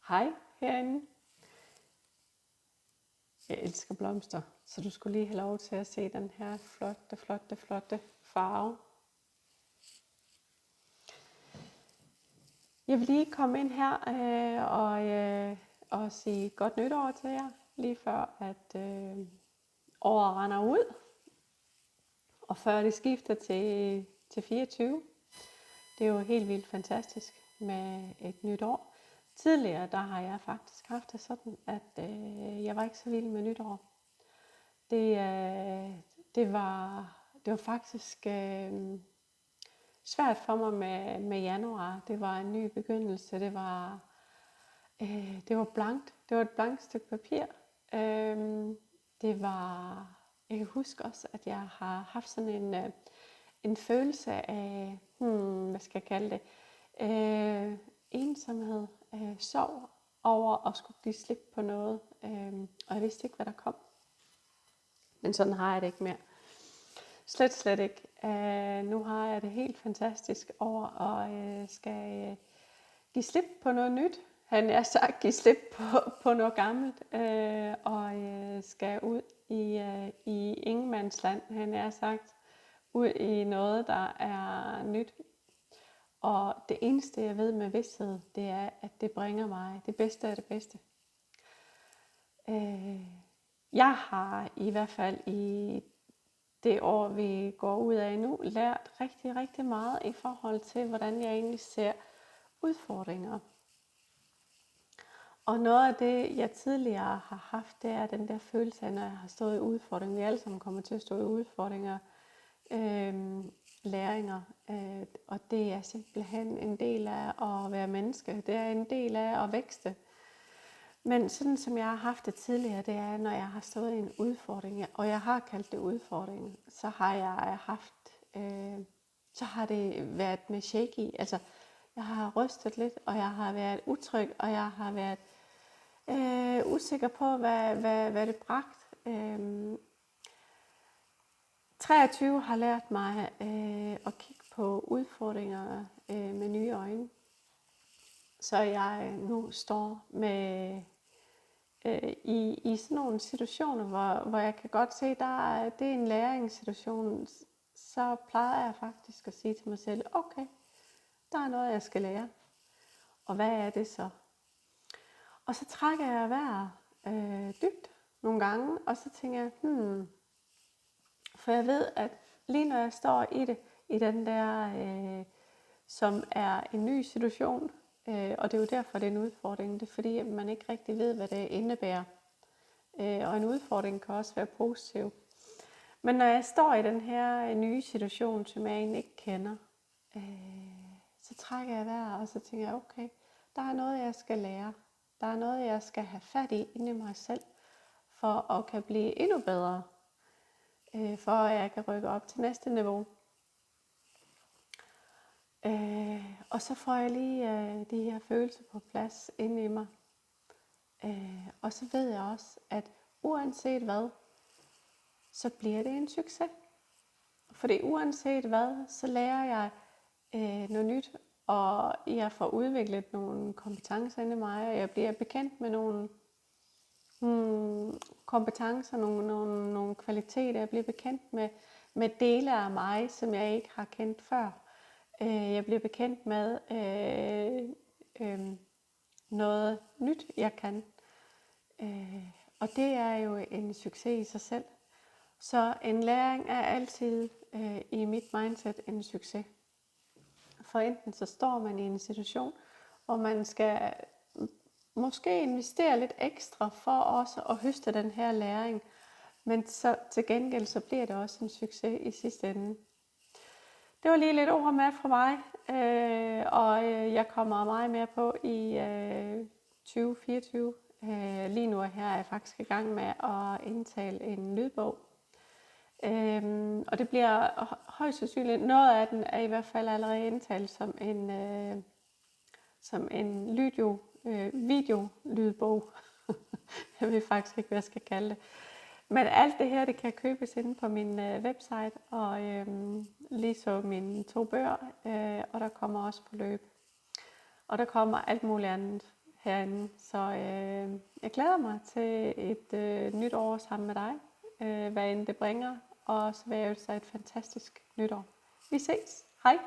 Hej herinde. Jeg elsker blomster, så du skulle lige have lov til at se den her flotte farve. Jeg vil lige komme ind her og sige godt nytår til jer, lige før at året render ud, og før det skifter til 24. Det er jo helt vildt fantastisk med et nyt år. Tidligere der har jeg faktisk haft det sådan, at jeg var ikke så vild med nytår. Det var faktisk svært for mig med januar. Det var en ny begyndelse. Det var blankt. Det var et blankt stykke papir. Jeg kan huske også, at jeg har haft sådan en følelse af, hvad skal jeg kalde det, ensomhed, sorg over at skulle give slip på noget, og jeg vidste ikke, hvad der kom. Men sådan har jeg det ikke mere. Slet ikke. Nu har jeg det helt fantastisk over at skal give slip på noget nyt. Han er sagt give slip på noget gammelt, og skal ud i ingenmandsland. Han er sagt ud i noget, der er nyt. Og det eneste, jeg ved med vidsthed, det er, at det bringer mig det bedste af det bedste. Jeg har i hvert fald i det år, vi går ud af nu, lært rigtig meget i forhold til, hvordan jeg egentlig ser udfordringer. Og noget af det, jeg tidligere har haft, det er den der følelse af, når jeg har stået i udfordringer. Vi alle sammen kommer til at stå i udfordringer, læringer. Og det er simpelthen en del af at være menneske. Det er en del af at vækste. Men sådan som jeg har haft det tidligere, det er, når jeg har stået i en udfordring, og jeg har kaldt det udfordring, så har det været med shaky. Altså, jeg har rystet lidt, og jeg har været utryg, og jeg har været usikker på, hvad det bragte. 23 har lært mig at kigge på udfordringer med nye øjne. Så jeg nu står med i sådan nogle situationer, hvor jeg kan godt se, at det er en læringssituation, så plejer jeg faktisk at sige til mig selv, okay, der er noget, jeg skal lære. Og hvad er det så? Og så trækker jeg vejret dybt nogle gange, og så tænker jeg, for jeg ved, at lige når jeg står i det, i den der, som er en ny situation, og det er jo derfor, det er en udfordring. Det er fordi, at man ikke rigtig ved, hvad det indebærer. Og en udfordring kan også være positiv. Men når jeg står i den her nye situation, som jeg egentlig ikke kender, så trækker jeg vejret, og så tænker jeg, okay, der er noget, jeg skal lære. Der er noget, jeg skal have fat i inde i mig selv, for at kan blive endnu bedre. For at jeg kan rykke op til næste niveau. Og så får jeg lige de her følelser på plads inde i mig. Og så ved jeg også, at uanset hvad, så bliver det en succes. Fordi uanset hvad, så lærer jeg noget nyt, og jeg får udviklet nogle kompetencer inde i mig, og jeg bliver bekendt med nogle kompetencer, nogle kvaliteter. Jeg bliver bekendt med dele af mig, som jeg ikke har kendt før. Jeg bliver bekendt med noget nyt, jeg kan. Og det er jo en succes i sig selv. Så en læring er altid i mit mindset en succes. For enten så står man i en situation, hvor man skal måske investere lidt ekstra for også at høste den her læring. Men så til gengæld så bliver det også en succes i sidste ende. Det var lige lidt ord med fra mig, og jeg kommer meget mere på i 2024. Lige nu her er jeg faktisk i gang med at indtale en lydbog. Og det bliver højst sandsynligt, noget af den er i hvert fald allerede indtalt som en video-lydbog. Jeg ved faktisk ikke, hvad jeg skal kalde det. Men alt det her, det kan købes inde på min website, og lige så mine 2 bøger, og der kommer også på løb. Og der kommer alt muligt andet herinde. Så jeg glæder mig til et nyt år sammen med dig, hvad end det bringer, og så vil jeg ønske dig et fantastisk nytår. Vi ses. Hej!